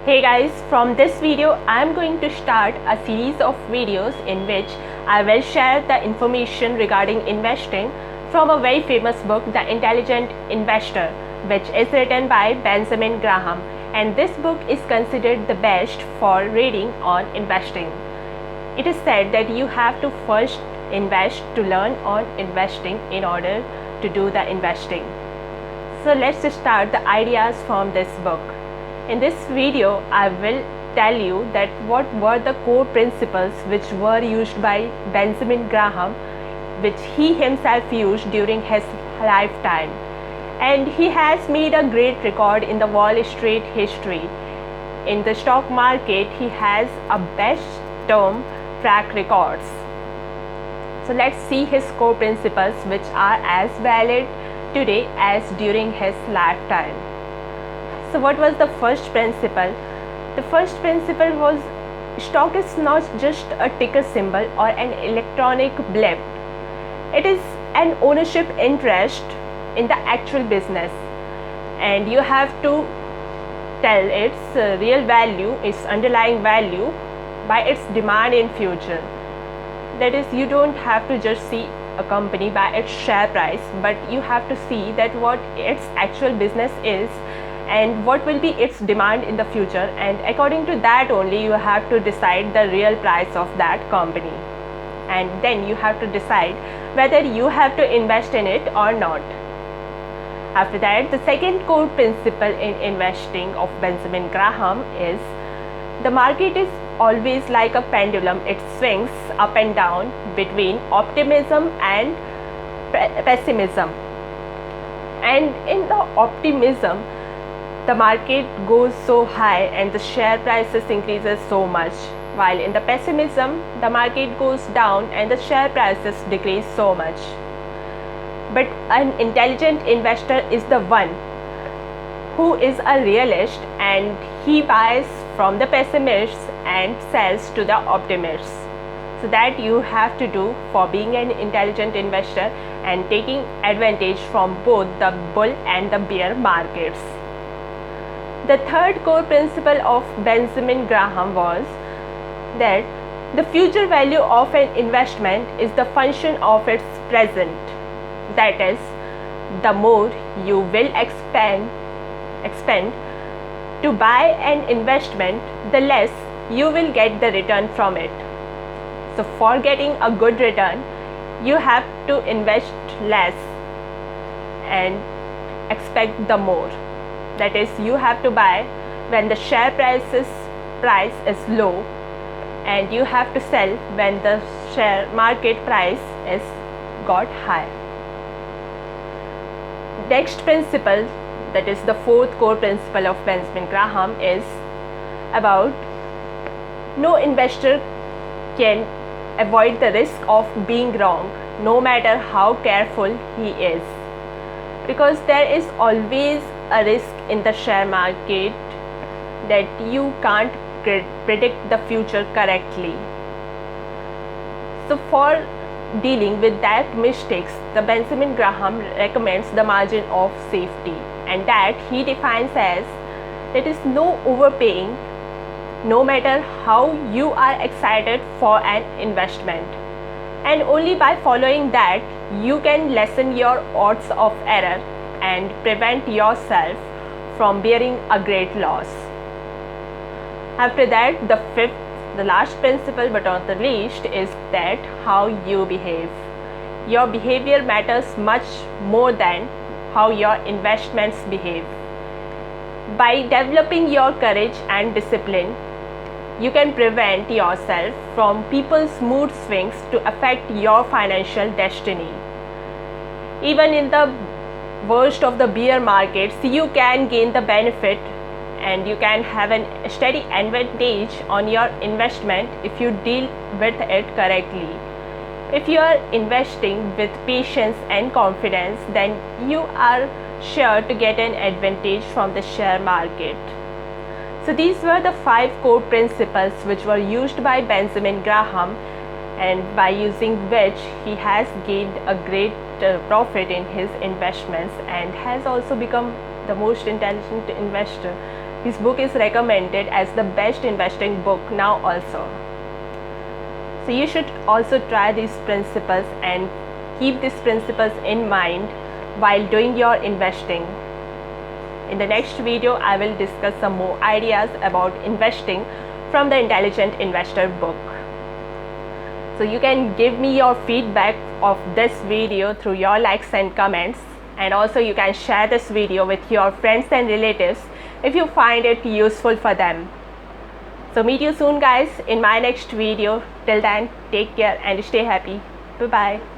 Hey guys, from this video I am going to start a series of videos in which I will share the information regarding investing from a very famous book, The Intelligent Investor, which is written by Benjamin Graham, and this book is considered the best for reading on investing. It is said that you have to first invest to learn on investing in order to do the investing. So let's start the ideas from this book. In this video, I will tell you that what were the core principles which were used by Benjamin Graham, which he himself used during his lifetime. And he has made a great record in the Wall Street history. In the stock market, he has a best term track records. So let's see his core principles which are as valid today as during his lifetime. So what was the first principle? The first principle was stock is not just a ticker symbol or an electronic blip. It is an ownership interest in the actual business, and you have to tell its real value, its underlying value by its demand in future. That is, you don't have to just see a company by its share price, but you have to see that what its actual business is and what will be its demand in the future, and according to that only you have to decide the real price of that company, and then you have to decide whether you have to invest in it or not. After that, the second core principle in investing of Benjamin Graham is the market is always like a pendulum. It swings up and down between optimism and pessimism, and in the optimism the market goes so high and the share prices increases so much, while in the pessimism the market goes down and the share prices decrease so much. But an intelligent investor is the one who is a realist, and he buys from the pessimists and sells to the optimists. So that you have to do for being an intelligent investor and taking advantage from both the bull and the bear markets. The third core principle of Benjamin Graham was that the future value of an investment is the function of its present. That is, the more you will expend to buy an investment, the less you will get the return from it. So for getting a good return, you have to invest less and expect the more. That is, you have to buy when the share price is low, and you have to sell when the share market price is got high. Next principle, that is the fourth core principle of Benjamin Graham, is about no investor can avoid the risk of being wrong, no matter how careful he is, because there is always a risk in the share market that you can't predict the future correctly. So for dealing with that mistakes, the Benjamin Graham recommends the margin of safety, and that he defines as there is no overpaying, no matter how you are excited for an investment, and only by following that you can lessen your odds of error and prevent yourself from bearing a great loss. After that, the fifth, the last principle but not the least, is that how you behave. Your behavior matters much more than how your investments behave. By developing your courage and discipline, you can prevent yourself from people's mood swings to affect your financial destiny. Even in the worst of the bear markets, you can gain the benefit and you can have a steady advantage on your investment if you deal with it correctly. If you are investing with patience and confidence, then you are sure to get an advantage from the share market. So these were the 5 core principles which were used by Benjamin Graham, and by using which he has gained a great profit in his investments and has also become the most intelligent investor His book is recommended as the best investing book now also. So you should also try these principles and keep these principles in mind while doing your investing. In the next video, I will discuss some more ideas about investing from the Intelligent Investor book. So you can give me your feedback of this video through your likes and comments, and also you can share this video with your friends and relatives if you find it useful for them. So meet you soon guys in my next video. Till then, take care and stay happy. Bye bye.